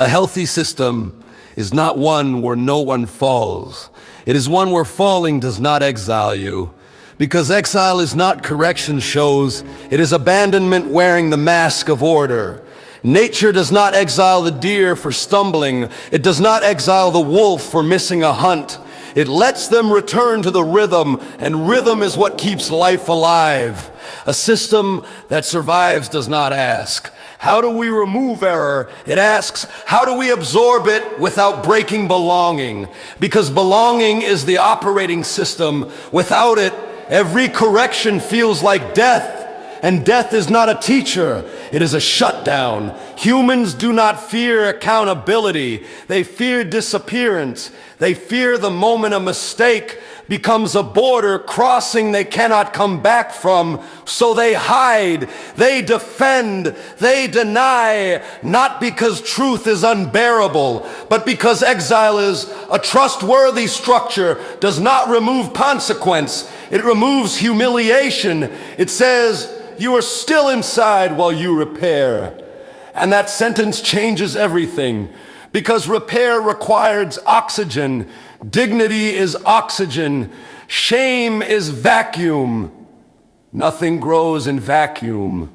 A healthy system is not one where no one falls. It is one where falling does not exile you. Because exile is not correction shows, it is abandonment wearing the mask of order. Nature does not exile the deer for stumbling. It does not exile the wolf for missing a hunt. It lets them return to the rhythm, and rhythm is what keeps life alive. A system that survives does not ask, how do we remove error? It asks, how do we absorb it without breaking belonging? Because belonging is the operating system. Without it, every correction feels like death. And death is not a teacher, it is a shutdown. Humans do not fear accountability, they fear disappearance. They fear the moment a mistake becomes a border crossing they cannot come back from. So they hide, they defend, they deny, not because truth is unbearable, but because exile is a trustworthy structure, does not remove consequence, it removes humiliation. It says, you are still inside while you repair. And that sentence changes everything, because repair requires oxygen. Dignity is oxygen. Shame is vacuum. Nothing grows in vacuum.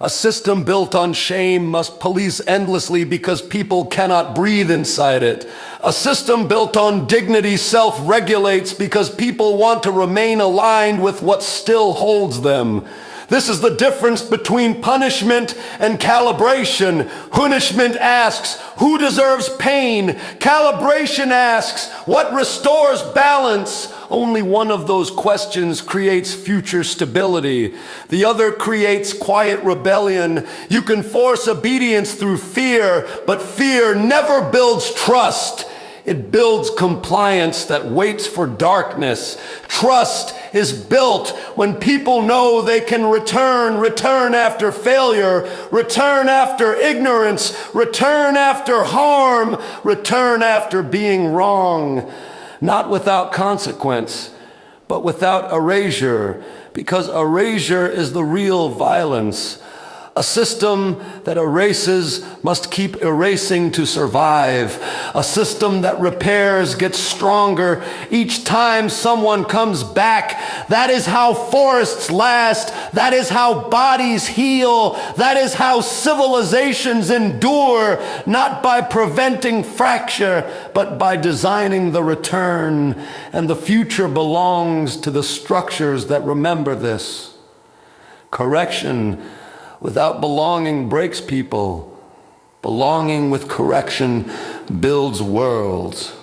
A system built on shame must police endlessly because people cannot breathe inside it. A system built on dignity self-regulates because people want to remain aligned with what still holds them. This is the difference between punishment and calibration. Punishment asks, who deserves pain? Calibration asks, what restores balance? Only one of those questions creates future stability. The other creates quiet rebellion. You can force obedience through fear, but fear never builds trust. It builds compliance that waits for darkness. Trust is built when people know they can return after failure, return after ignorance, return after harm, return after being wrong. Not without consequence, but without erasure, because erasure is the real violence. A system that erases must keep erasing to survive. A system that repairs gets stronger each time someone comes back. That is how forests last. That is how bodies heal. That is how civilizations endure, not by preventing fracture, but by designing the return. And the future belongs to the structures that remember this. Correction without belonging breaks people. Belonging with correction builds worlds.